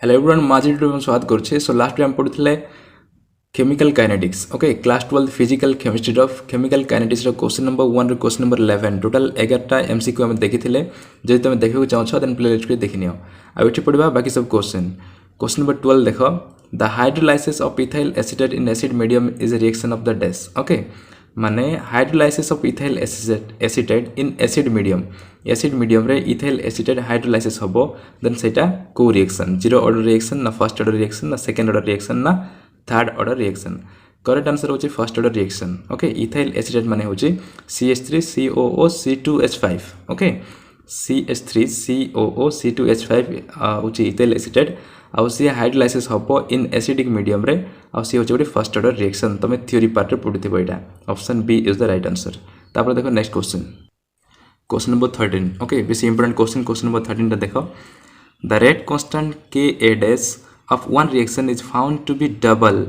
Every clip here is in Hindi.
हेलो एवरीवन माजी में स्वागत करछे। सो लास्ट टाइम पढ़ुथिले chemical kinetics. Okay, class 12 physical chemistry of chemical kinetics रो क्वेश्चन नंबर 1 रो क्वेश्चन नंबर 11 टोटल 11टा एमसीक्यू हम देखिथिले। जदि तुम देखिबो चाहछो देन प्लेलिस्ट को देखिनियो। आ एठी पढिबा बाकी सब क्वेश्चन। क्वेश्चन नंबर 12 देखो, the hydrolysis of ethyl acetate in acid medium is a reaction of the dash. Okay, माने hydrolysis of ethyl acetate in acid medium रे इथाइल एसीटेट हाइड्रोलाइसिस होबो देन सेटा को रिएक्शन, जीरो ऑर्डर रिएक्शन ना फर्स्ट ऑर्डर रिएक्शन ना सेकंड ऑर्डर रिएक्शन ना third order reaction. Correct answer होची first order reaction. Okay, ethyl acetate माने होची CH3COO C2H5। Okay, CH3COO C2H5 होची इथाइल एसीटेट आउ सी हाइड्रोलाइसिस होबो इन एसिडिक मीडियम रे आउ सी होची फर्स्ट ऑर्डर रिएक्शन। तमे थ्योरी पार्ट रे पढिथिबो एटा। Option B is the right answer. तापर देखो next question, question number 13। Okay, बेसी इंपोर्टेंट क्वेश्चन। क्वेश्चन नंबर 13 टा देखो, the rate constant Ka dash of one reaction is found to be double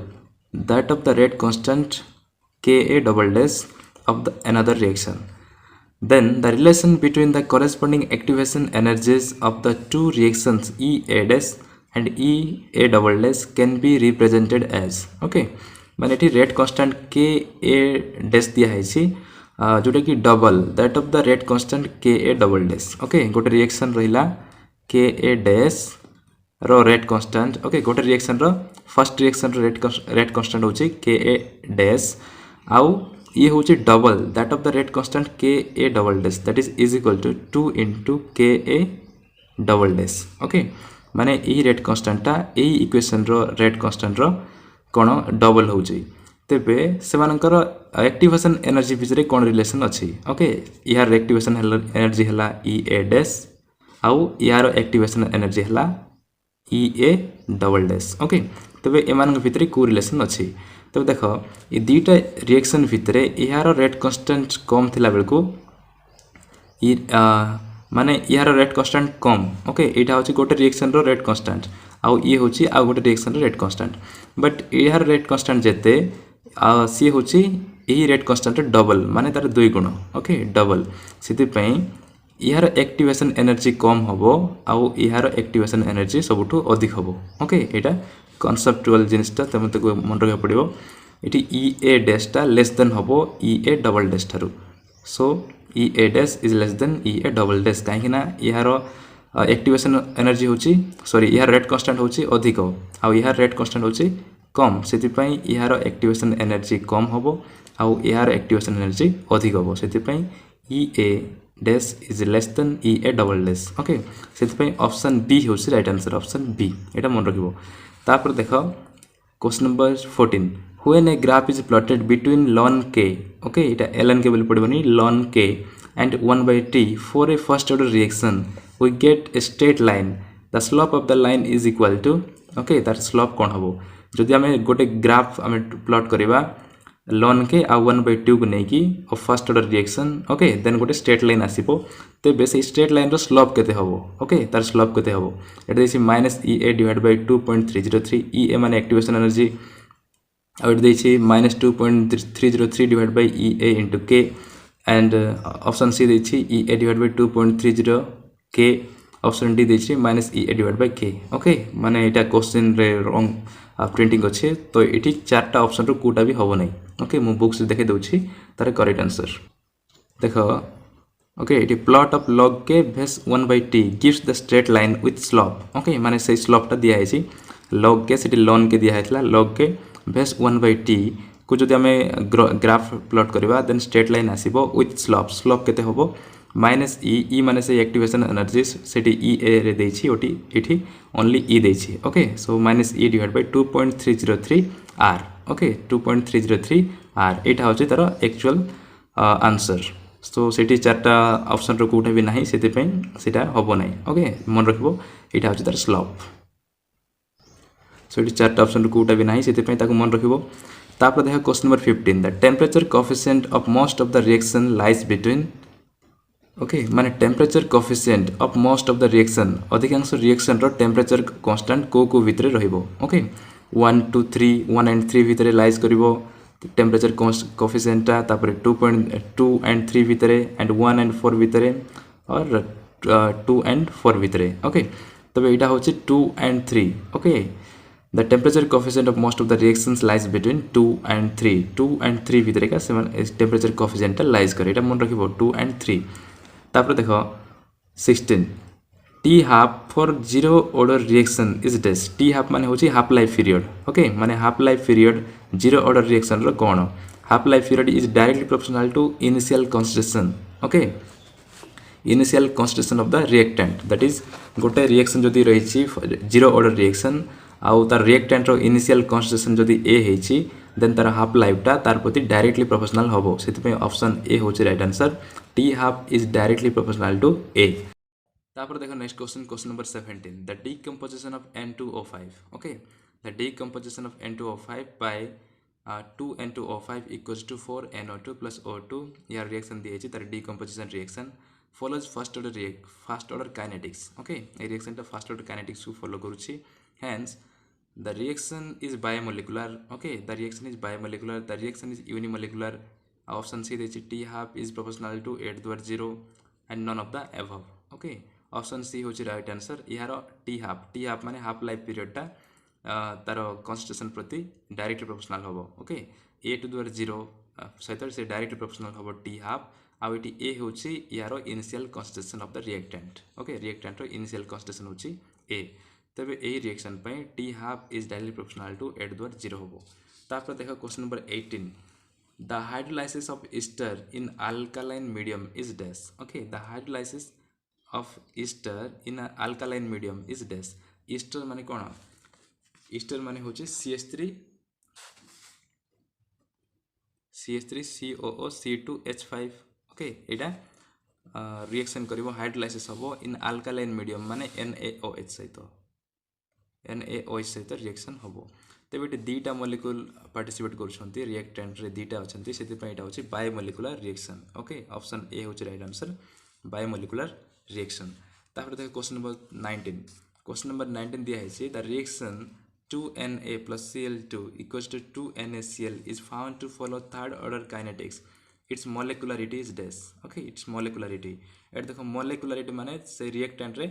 that of the rate constant Ka double dash of the another reaction. Then the relation between the corresponding activation energies of the two reactions Ea dash and Ea double dash can be represented as. Okay, माने एटी रेट कांस्टेंट Ka dash दिया है जोटा कि double that of the rate constant Ka double dash. Okay, गोटे रिएक्शन रहिला Ka डैश रो रेट कांस्टेंट। ओके, गोटे रिएक्शन रो फर्स्ट रिएक्शन रो रेट कांस्टेंट होची Ka डैश आउ ये होची double that of the rate constant Ka double dash that is equal to 2 into Ka double dash. Okay, माने ई रेट कांस्टेंटटा एई इक्वेशन रो रेट कांस्टेंट रो कोन डबल होची। तेबे सेमानकर एक्टिवेशन एनर्जी भितरे कोन रिलेशन अछि। ओके, यार एक्टिवेशन एनर्जी हला Ea डैश आउ यार एक्टिवेशन एनर्जी हला Ea डबल डैश। ओके, तेबे एमान भितरे को रिलेशन अछि। तब देखो ये दुईटा रिएक्शन भितरे यार रेट कांस्टेंट कम थिला बेलको माने यार रेट कांस्टेंट कम। ओके, एटा होची गोटे रिएक्शन रो रेट कांस्टेंट आउ ये होची आ गोटे रिएक्शन रो रेट कांस्टेंट, बट यार रेट कांस्टेंट जेते सी होची यही रेट कांस्टेंट डबल माने तार दुई गुण। ओके, डबल सेति पई यार एक्टिवेशन एनर्जी कम होबो आउ यार एक्टिवेशन एनर्जी सबुठु अधिक होबो। ओके, एटा कॉन्सेप्चुअल जिनिसटा तमे तो मन रखा पड़िबो। एटी Ea डैश टा लेस देन होबो Ea double dash Tharu. So Ea dash is less than Ea double dash काहे ना यार एक्टिवेशन एनर्जी होची सॉरी यार रेट कांस्टेंट होची अधिक आउ यार रेट कांस्टेंट होची कम, सेति पई यार एक्टिवेशन एनर्जी कम होबो आउ यार एक्टिवेशन एनर्जी अधिक होबो, सेति पई Ea dash is less than Ea double dash. Okay, सेति पई ऑप्शन बी होची राइट आंसर। ऑप्शन बी एटा मन रखिबो। तापर देखो question number 14, when a graph is plotted between ln k। Okay, Etah ln k बोली पड़बनी ln k and 1/t for a first order reaction we get a straight line, the slope of the line is equal to। Okay, तार स्लोप कोन होबो जदि हमें गोटे ग्राफ हमें प्लॉट करिबा ln k आ 1/2 को नै कि first order reaction. Okay, then गोटे स्ट्रेट लाइन आसीबो तेबे से स्ट्रेट लाइन रो स्लोप केते होबो। ओके, तार स्लोप केते होबो एटा देछि -Ea डिवाइड बाय 2.303 Ea माने एक्टिवेशन एनर्जी आउ एटा देछि -2.303 divide by Ea into k and option C देछि Ea divide by 2.30 k। Option D देछि -Ea divide by k। Okay, माने एटा क्वेश्चन रे रॉन्ग प्रिंटिंग अच्छे तो ये चार्टा ऑप्शन रो कोटा भी हम ना। ओके, मु बुक्स देखे दूसरी तार करेक्ट आंसर देखो। ओके, ये प्लॉट ऑफ log k भेस 1/t gives the straight line with slope. Okay, माने से स्लोपटा दिया है log k से ln k दिया है log k भेस 1/t को जदि हमें ग्राफ प्लॉट करबा देन स्ट्रेट लाइन आसीबो विथ स्लोप। स्लोप केते होबो -e माने से एक्टिवेशन एनर्जी सेठी Ea रे देछि ओटी एठी ओनली E देछि। Okay, so -e divide by 2.303 r। Okay, 2.303 r एटा होछि तार एक्चुअल आंसर। सो सेठी चारटा ऑप्शन रो कोठा भी नाही सेति पई सेटा होबो नाही। ओके, मन रखबो एटा होछि तार स्लोप। सो एठी चारटा ऑप्शन रो कोठा भी नाही सेति पई ताको मन रखबो। तापर देखो question number 15, the temperature coefficient of most of the reaction lies between. Okay, माने temperature coefficient of most of the reaction अधिकांश रिएक्शन रो टेम्परेचर कांस्टेंट को भितरे रहिबो। ओके, 1 2 3 1 एंड 3 भितरे लाइज करिवो टेम्परेचर कोएफिशिएंटटा, तापर 2.2 एंड 3 भितरे एंड 1 एंड 4 भितरे और 2 एंड 4 भितरे। ओके, तबे एटा होची 2 and 3 okay the temperature coefficient of most of the reactions lies between 2 and 3 2 and 3 भितर का सेवन temperature coefficient लाइज करे एटा मन रखिबो 2 and 3 तापर देखो 16 T half for zero order reaction is dash T half माने होची half life period ओके माने half life period zero order reaction रो कोन half life period is directly proportional to initial concentration okay initial concentration of the reactant that is गोटे reaction जदि रही zero order reaction आउ तार reactant रो initial concentration जदि A हेची देन तार half life टा तार प्रति directly proportional होबो सेति पे ऑप्शन A होची right answer T half is directly proportional to A तापर देखो next question number 17 the decomposition of N2O5 okay the decomposition of N2O5 by 2N2O5 equals to 4NO2 plus O2 यार रिएक्शन दिए तार decomposition reaction follows first order kinetics okay ए रिएक्शन टा फर्स्ट ऑर्डर काइनेटिक्स को फॉलो करूची hence the reaction is bimolecular okay the reaction is bimolecular the reaction is unimolecular option C देछि T half is proportional to 8 to 0 and none of the above okay option C होची राइट आंसर यार टी हाफ माने हाफ लाइफ पीरियड टा तार कॉन्सेंट्रेशन प्रति डायरेक्टली प्रोपोर्शनल होबो ओके ए टू द 0 सहित से डायरेक्टली प्रोपोर्शनल होबो टी हाफ आ एटी ए होची यार initial concentration of the reactant okay reactant रो इनिशियल कॉन्सेंट्रेशन होची ए तबे ए रिएक्शन पे t half is directly proportional to 8 to the 0 होबो तापर देखो question number 18 the hydrolysis of Easter in alkaline medium is dash okay the hydrolysis of ester in a alkaline medium is dash ester माने कोन ester माने होचे CH3 COO C2H5 ओके एटा रिएक्शन करिवो हाइड्रोलाइसिस होबो इन अल्कालाइन मीडियम माने NaOH सहित रिएक्शन होबो तेबे एटी दीटा मॉलिक्यूल पार्टिसिपेट करछंती रिएक्टेंट रे दीटा अछंती सेति पय एटा होची biomolecular reaction okay option A होची राइट आंसर बायोमोलिकुलर रिएक्शन तापर देखो क्वेश्चन नंबर 19 दिया है the reaction 2Na plus Cl2 equals to 2NaCl is found to follow third order kinetics its molecularity is dash okay its molecularity एट देखो molecularity माने से रिएक्टेंट रे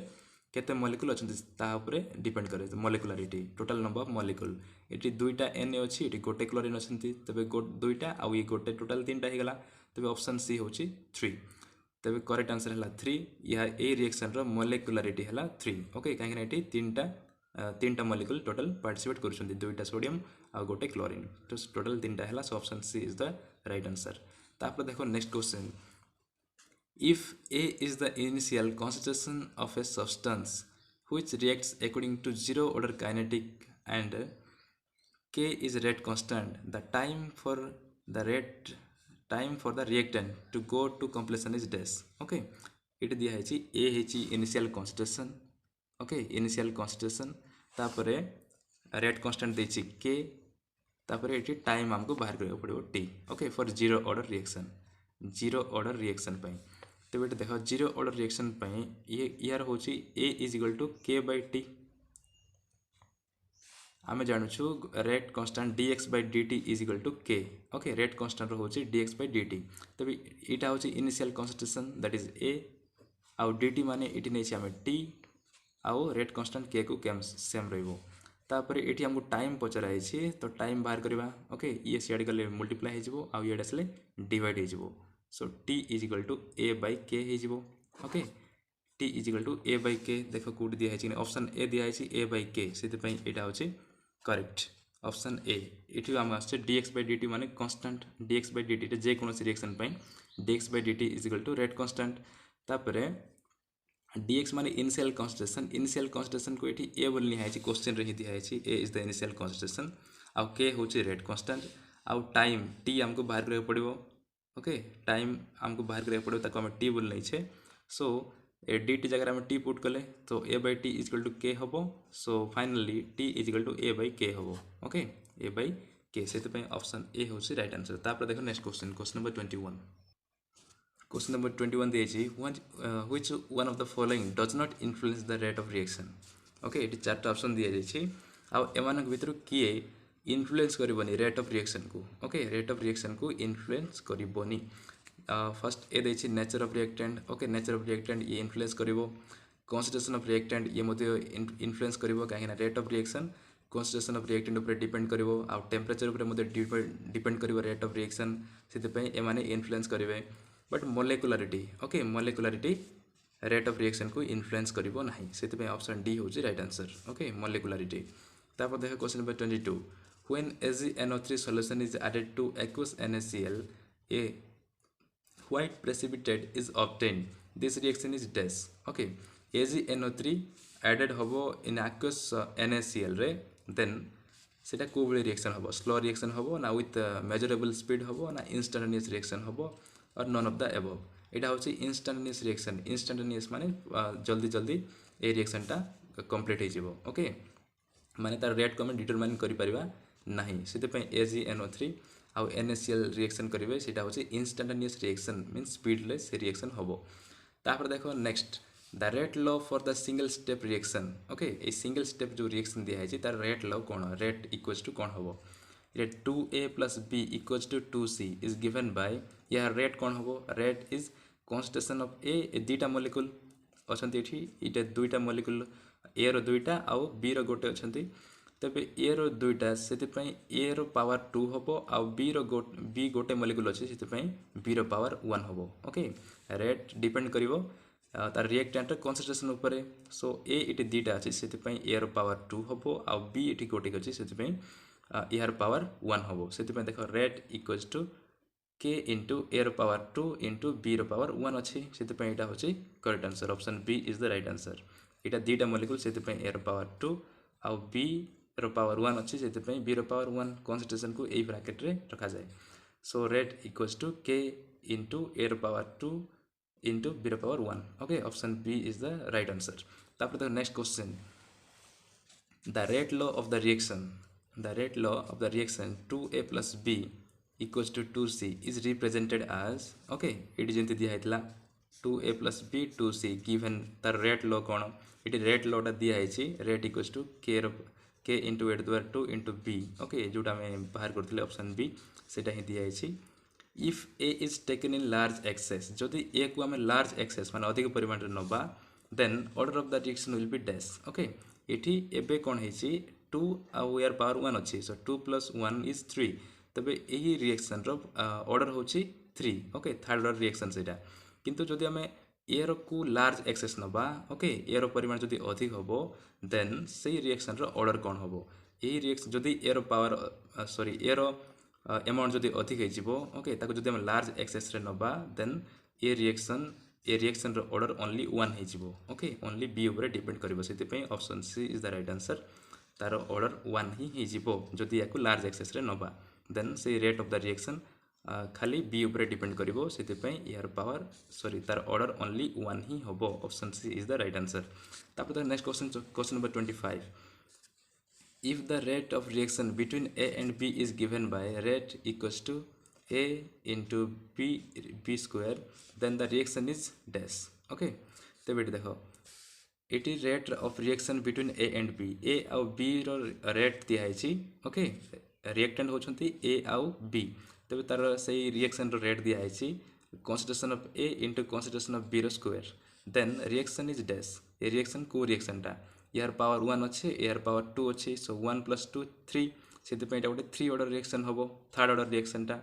केते मॉलिक्यूल अछंती ता ऊपर डिपेंड करे molecularity total number of molecule eighty दुईटा Na अछि एटी गोटे क्लोरीन अछंती तबे दुईटा आ ये गोटे टोटल तीनटा हे गला तबे ऑप्शन सी होची 3 तबे करेक्ट आंसर हला 3 या ए रिएक्शन रो मोलेकुलारिटी हला 3 ओके काहे कि एटी तीनटा मॉलिक्यूल टोटल पार्टिसिपेट करछन्ती दुईटा सोडियम आ गोटे क्लोरीन तो टोटल तीनटा हला so option C is the right answer तापर देखो next question if A is the initial concentration of a substance which reacts according to zero order kinetic and K is rate constant the time for the reactant to go to completion is dash okay it दिया है A है initial concentration okay initial concentration तापरे rate constant देछि K तापरे एटी टाइम हमको बाहर करबो पड़िबो T okay for zero order reaction पई तो बेटा देखो zero order reaction पई ये यार होछि A is equal to K by T आमे जानु छु rate constant dx by dt is equal to k okay rate constant होची dx by dt तबे इटा होची initial concentration that is a आउ dt माने इटी नै छी आमे t आउ रेट कांस्टेंट k को सेम रहइबो तापर एठी हमको टाइम पचराई छी तो टाइम बाहर करबा ओके ये सियाड गले मल्टीप्लाई हे जिवो आउ येड असले डिवाइड हे जिवो सो t is equal to a by k हे जिवो okay t is equal to a by k देखो कोड दिया है ऑप्शन a दिया है a by k सेति पई एटा होची करेक्ट ऑप्शन ए इठी हम आछे dx by dt माने कांस्टेंट dx by dt जे कोनोसी रिएक्शन पई dx by dt is equal to rate constant तापरे dx माने इनिशियल कांस्टेंटेशन को इठी a बोलनी है क्वेश्चन रे दिया है a is the initial concentration आ k होचे रेट कांस्टेंट आ टाइम t हमको बाहर करे पड़िबो ओके टाइम हमको बाहर करे पड़िबो ताको हम t बोलनै छे सो ए dt जगह में t पुट कले तो a by t is equal to k होबो so finally t is equal to a by k होबो ओके a by k सेते पे ऑप्शन a होछि राइट आंसर तापर देखो next question number 21 question number 21 दिए छी which one of the following does not influence the rate of reaction okay एटी चारटा ऑप्शन दिए छी आ एमानक भितर किए इन्फ्लुएंस करबोनी रेट ऑफ रिएक्शन को ओके रेट ऑफ रिएक्शन को इन्फ्लुएंस करबोनी फर्स्ट ए देछि nature of reactant okay nature of reactant ये इन्फ्लुएंस करिवो कॉन्सेंट्रेशन ऑफ रिएक्टेंट ये मध्य इन्फ्लुएंस करिवो कहीं rate of reaction concentration of reactant ऊपर डिपेंड करिवो आ टेम्परेचर ऊपर मध्य डिपेंड करिवो रेट ऑफ रिएक्शन से एमाने इन्फ्लुएंस करिवे but molecularity okay molecularity rate of reaction को इन्फ्लुएंस करिवो नाही से ऑप्शन डी होची राइट आंसर ओके मोलेकुलारिटी तापर देखो question number 22 when AgNO3 solution is added to aqueous NaCl a white precipitate is obtained this reaction is dash okay AgNO3 added hobo in aqueous NaCl रे then सेटा को बले रिएक्शन होबो स्लो रिएक्शन होबो ना विथ मेजरेबल स्पीड होबो ना इंस्टेंटेनियस रिएक्शन होबो और नन ऑफ द अबव एटा होची इंस्टेंटेनियस रिएक्शन इंस्टेंटेनियस माने जल्दी जल्दी ए रिएक्शन टा कंप्लीट हे जिवो ओके माने तार रेट को हम डिटरमाइन करि परिबा नाही सेते पय AgNO3 आउ NaCl रिएक्शन करिवे सेटा होची instantaneous reaction means speedless reaction होबो तापर देखो next the rate law for the single step reaction okay a single step जो रिएक्शन दिया है तार रेट लॉ कोन रेट इक्वल्स टू कोन होबो rate 2a + b equals to 2c is given by या रेट कोन होबो rate is concentration of A दुईटा मॉलिक्यूल अछंती एठी इटा दुईटा मॉलिक्यूल ए रो दुईटा आउ बी रो गोटे अछंती तबे ए रो दुईटा सेति पई ए रो पावर 2 होबो आउ बी रो बी गोटे मॉलिक्यूल अछि सेति पई बी रो पावर 1 होबो ओके रेट डिपेंड करिवो तार रिएक्टेंट कॉन्सेंट्रेशन ऊपर सो ए इटे दुईटा अछि सेति पई ए रो पावर 2 होबो आउ बी इटे गोटे अछि सेति पई ए रो पावर 1 होबो सेति पई देखो rate equals to k into a रो पावर 2 into b रो पावर 1 अछि सेति पई एटा होछि correct answer option B is the right answer एटा दुईटा मॉलिक्यूल सेति पई a रो पावर 2 आउ b रो पावर 1 अछि सेति पई b रो पावर 1 कॉन्सेंट्रेशन को एई ब्रैकेट रे रखा जाय so rate equals to k into a रो पावर 2 into b रो power 1 okay option B is the right answer तापर the next question the rate law of the reaction 2a + b equals to 2c is represented as okay it जेंति दिया हैतला 2a + b 2c given the rate law कोन इट रेट लॉ टा दिया हैछि rate equals to k into a द्वारा 2 into b ओके जोटा में बाहर करथिले ऑप्शन बी सेटा ही दिया हैछि if a is taken in large excess जदि a को हम large excess माने अधिक परिमाण रे नबा then order of the reaction will be dash okay एठी एबे कोन हैछि 2 आउ यार पावर 1 अछि सो 2 + 1 is 3 तबे यही रिएक्शन रो ऑर्डर होची 3 ओके थर्ड ऑर्डर रिएक्शन सेटा किंतु जदि हमें एयर को लार्ज एक्सेस नबा ओके एयर परिमाण जदि अधिक होबो देन सेही रिएक्शन रो ऑर्डर कोन होबो एही रिएक्शन जदि air power sorry air amount जदि अधिक हे जिवो ओके ताको जदि हम लार्ज एक्सेस रे नबा देन ए रिएक्शन रो ऑर्डर ओनली 1 हे जिवो ओके ओनली बी ऊपर डिपेंड करबो सेति पई option C is the right answer तार ऑर्डर 1 ही हे जिवो जदि याको लार्ज एक्सेस रे नबा देन से रेट ऑफ द रिएक्शन खाली बी ऊपर डिपेंड करिवो सेति पई यार पावर सॉरी तार ऑर्डर ओनली 1 ही होबो option C is the right answer तापर next question number 25 if the rate of reaction between a and b is given by rate equals to a into b square then the reaction is dash okay तो बेटे देखो it is rate of reaction between A and B A आउ बी रो रेट दिया है ओके रिएक्टेंट होचंती ए आउ बी तबे तार सही रिएक्शन रो रेट दिया है concentration of A into concentration of B रो square then reaction is dash ए रिएक्शन को रिएक्शन टा यार पावर 1 अच्छे यार पावर 2 अच्छे सो 1 + 2 3 सेति पे एटा गोटे 3 ऑर्डर रिएक्शन होबो थर्ड ऑर्डर रिएक्शन टा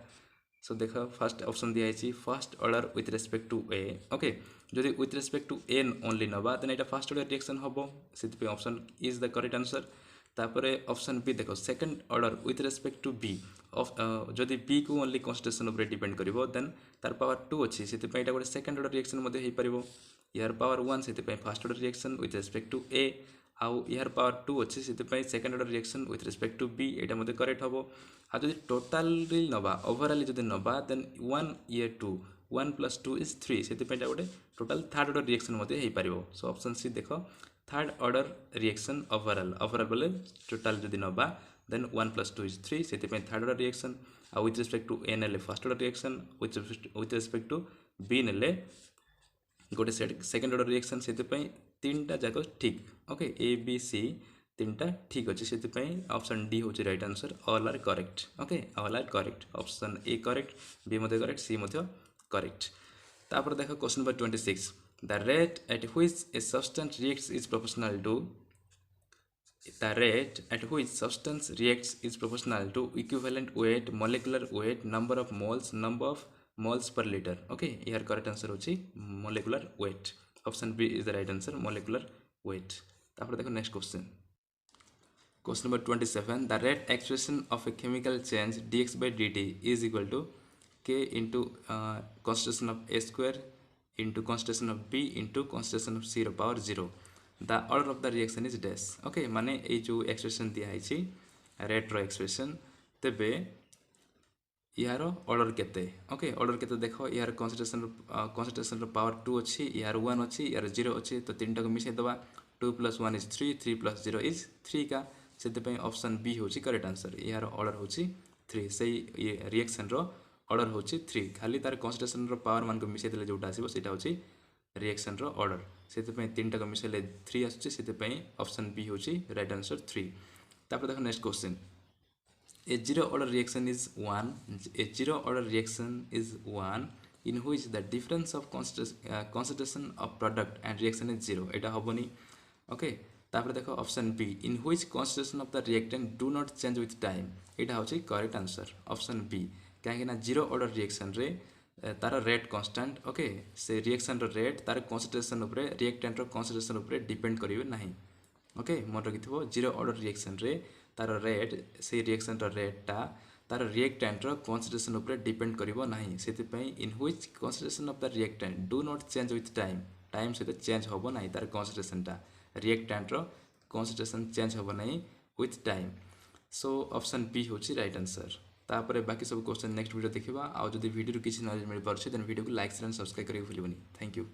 सो देखो फर्स्ट ऑप्शन दिया है first order with respect to A okay जदि with respect to A only नबा देन एटा फर्स्ट ऑर्डर रिएक्शन होबो सेति पे option is the correct answer तापरे ऑप्शन बी देखो second order with respect to B जदि बी को ओनली कॉन्सेंट्रेशन ऊपर डिपेंड करिवो देन तार पावर 2 अछि सेति पे एटा गोटे सेकंड ऑर्डर रिएक्शन मध्ये हे परिवो यार पावर 1 सेति पे first order reaction with respect to A आउ यार पावर 2 अच्छे से second order reaction with respect to B एटा मध्ये करेक्ट होबो आ जदि टोटल नबा ओवरऑल जदि नबा देन 1 ये 2 1 + 2 is 3 सेति पे गोटे टोटल थर्ड ऑर्डर रिएक्शन मध्ये हे परिवो सो ऑप्शन सी देखो थर्ड ऑर्डर रिएक्शन ओवरऑल बोले टोटल जदि नबा देन 1 + 2 is 3 सेति पे थर्ड ऑर्डर रिएक्शन आ विथ रेस्पेक्ट टू ए नेले first order reaction with respect to B नेले गोटे सेकंड ऑर्डर रिएक्शन सेति पे तीनटा जाको ठीक ओके ए बी सी तीनटा ठीक अछि सेति पे ऑप्शन डी होची right answer all are correct okay all are correct option A correct B मध्ये करेक्ट सी मध्ये करेक्ट तापर देखो question number 26 The rate at which a substance reacts is proportional to equivalent weight, molecular weight, number of moles per liter. Okay, here correct answer होची molecular weight. Option B is the right answer, molecular weight. तापर देखो next question. Question number 27. The rate expression of a chemical change dx by dt is equal to k into concentration of A square into concentration of B into concentration of C power 0. The order of the reaction is dash. Okay, माने ये जो expression दिया है ची rate रो expression तेबे यार ऑर्डर केते. ओके, ऑर्डर केते देखो यार concentration रो पावर 2 अछि, यार 1 अछि, यार 0 अछि, तो तीनटा को मिसै दबा. 2 + 1 is 3, 3 + 0 is 3 का से ऑप्शन बी होची करेक्ट आंसर. यार ऑर्डर होची 3. सही रिएक्शन रो ऑर्डर होची 3. खाली तार कॉन्सेंट्रेशन रो पावर मान को मिसै देले जोटा आसीबो सेटा होची रिएक्शन रो ऑर्डर. से तीनटा को मिसैले 3 आछी, से ऑप्शन बी होची राइट आंसर 3. तापर देखो next question. A zero order reaction is one in which the difference of concentration of product and reaction is 0. এটা হবনি. ওকে, তারপরে দেখো option B, in which concentration of the reactant do not change with time. এটা হচ্ছে করেক্ট আনসার অপশন বি. কাହିଁକି ନା ଜିରୋ ଅର୍ଡ଼ର ରିଏକ୍ସନ୍ରେ ତାର ରେଟ୍ କନଷ୍ଟାଣ୍ଟ. ଓକେ, ସେ ରିଏକ୍ସନ୍ର ରେଟ୍ ତାର କନସେନ୍ଟ୍ରେସନ୍ ଉପରେ ରିଏକ୍ଟାଣ୍ଟର କନସେନ୍ଟ୍ରେସନ୍ ଉପରେ ଡିପେଣ୍ଡ କରିବେ ନାହିଁ. ओके, मन रखिथिबो जीरो ऑर्डर रिएक्शन रे तार रेट से रिएक्शन रो रेटटा तार रिएक्टेंट रो कॉन्सेंट्रेशन ऊपर डिपेंड करिवो नाही. सेति पई in which concentration of the reactant do not change with time से चेंज होबो नाही. तार कॉन्सेंट्रेशनटा रिएक्टेंट रो कॉन्सेंट्रेशन चेंज होबो नाही with time. So option B होची राइट आंसर. तापर बाकी सब क्वेश्चन नेक्स्ट वीडियो देखिबा. आ जदि वीडियो किछि नॉलेज मिल परछे देन वीडियो को लाइक शेयर एंड सब्सक्राइब करियो भूलिबनी. Thank you.